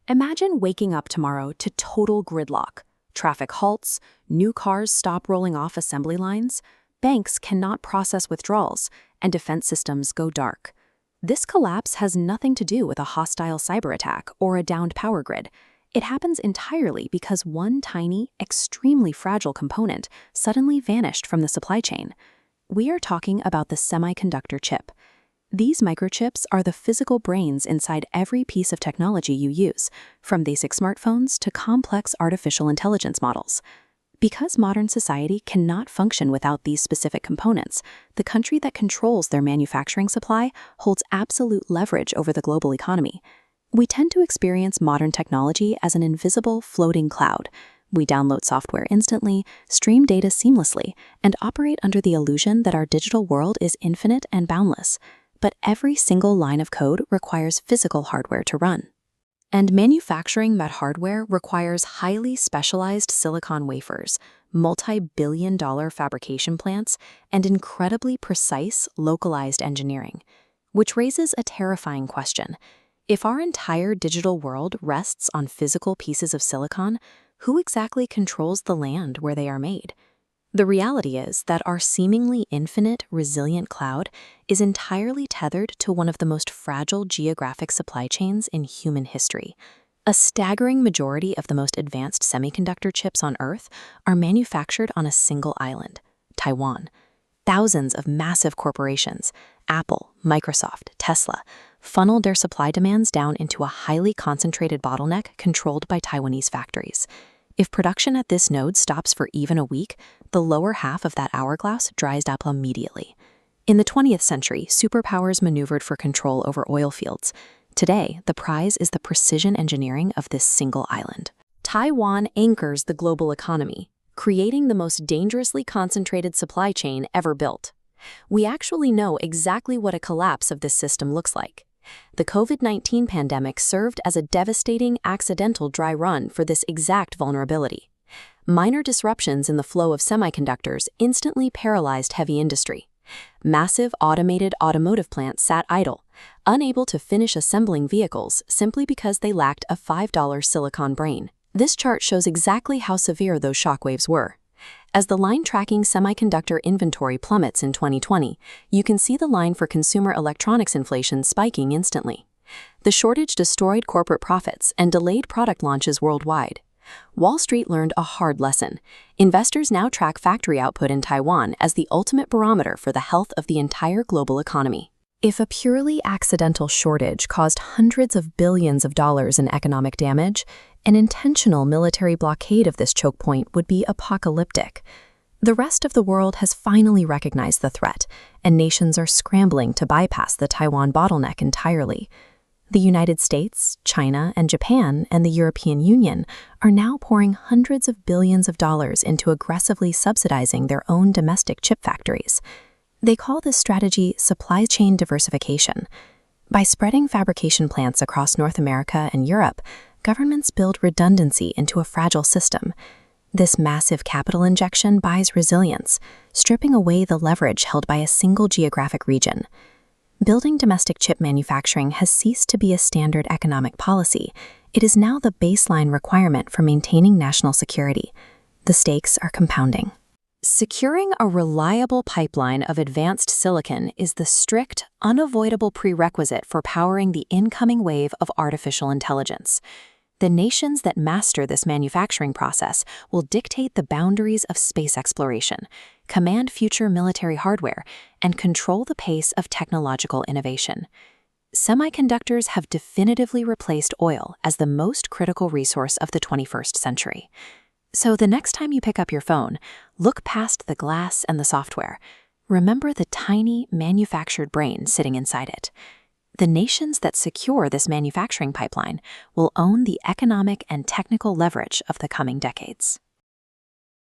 Imagine waking up tomorrow to total gridlock. Traffic halts, new cars stop rolling off assembly lines, banks cannot process withdrawals, and defense systems go dark. This collapse has nothing to do with a hostile cyber attack or a downed power grid. It happens entirely because one tiny, extremely fragile component suddenly vanished from the supply chain. We are talking about the semiconductor chip. These microchips are the physical brains inside every piece of technology you use, from basic smartphones to complex artificial intelligence models. Because modern society cannot function without these specific components, the country that controls their manufacturing supply holds absolute leverage over the global economy. We tend to experience modern technology as an invisible, floating cloud. We download software instantly, stream data seamlessly, and operate under the illusion that our digital world is infinite and boundless. But every single line of code requires physical hardware to run. And manufacturing that hardware requires highly specialized silicon wafers, multi-billion-dollar fabrication plants, and incredibly precise, localized engineering. Which raises a terrifying question. If our entire digital world rests on physical pieces of silicon, who exactly controls the land where they are made? The reality is that our seemingly infinite, resilient cloud is entirely tethered to one of the most fragile geographic supply chains in human history. A staggering majority of the most advanced semiconductor chips on Earth are manufactured on a single island, Taiwan. Thousands of massive corporations, Apple, Microsoft, Tesla, funneled their supply demands down into a highly concentrated bottleneck controlled by Taiwanese factories. If production at this node stops for even a week, the lower half of that hourglass dries up immediately. In the 20th century, superpowers maneuvered for control over oil fields. Today, the prize is the precision engineering of this single island. Taiwan anchors the global economy, creating the most dangerously concentrated supply chain ever built. We actually know exactly what a collapse of this system looks like. The COVID-19 pandemic served as a devastating accidental dry run for this exact vulnerability. Minor disruptions in the flow of semiconductors instantly paralyzed heavy industry. Massive automated automotive plants sat idle, unable to finish assembling vehicles simply because they lacked a $5 silicon brain. This chart shows exactly how severe those shockwaves were. As the line tracking semiconductor inventory plummets in 2020, you can see the line for consumer electronics inflation spiking instantly. The shortage destroyed corporate profits and delayed product launches worldwide. Wall Street learned a hard lesson. Investors now track factory output in Taiwan as the ultimate barometer for the health of the entire global economy. If a purely accidental shortage caused hundreds of billions of dollars in economic damage, an intentional military blockade of this choke point would be apocalyptic. The rest of the world has finally recognized the threat, and nations are scrambling to bypass the Taiwan bottleneck entirely. The United States, China, and Japan, and the European Union are now pouring hundreds of billions of dollars into aggressively subsidizing their own domestic chip factories. They call this strategy supply chain diversification. By spreading fabrication plants across North America and Europe, governments build redundancy into a fragile system. This massive capital injection buys resilience, stripping away the leverage held by a single geographic region. Building domestic chip manufacturing has ceased to be a standard economic policy. It is now the baseline requirement for maintaining national security. The stakes are compounding. Securing a reliable pipeline of advanced silicon is the strict, unavoidable prerequisite for powering the incoming wave of artificial intelligence. The nations that master this manufacturing process will dictate the boundaries of space exploration, command future military hardware, and control the pace of technological innovation. Semiconductors have definitively replaced oil as the most critical resource of the 21st century. So the next time you pick up your phone, look past the glass and the software. Remember the tiny, manufactured brain sitting inside it. The nations that secure this manufacturing pipeline will own the economic and technical leverage of the coming decades.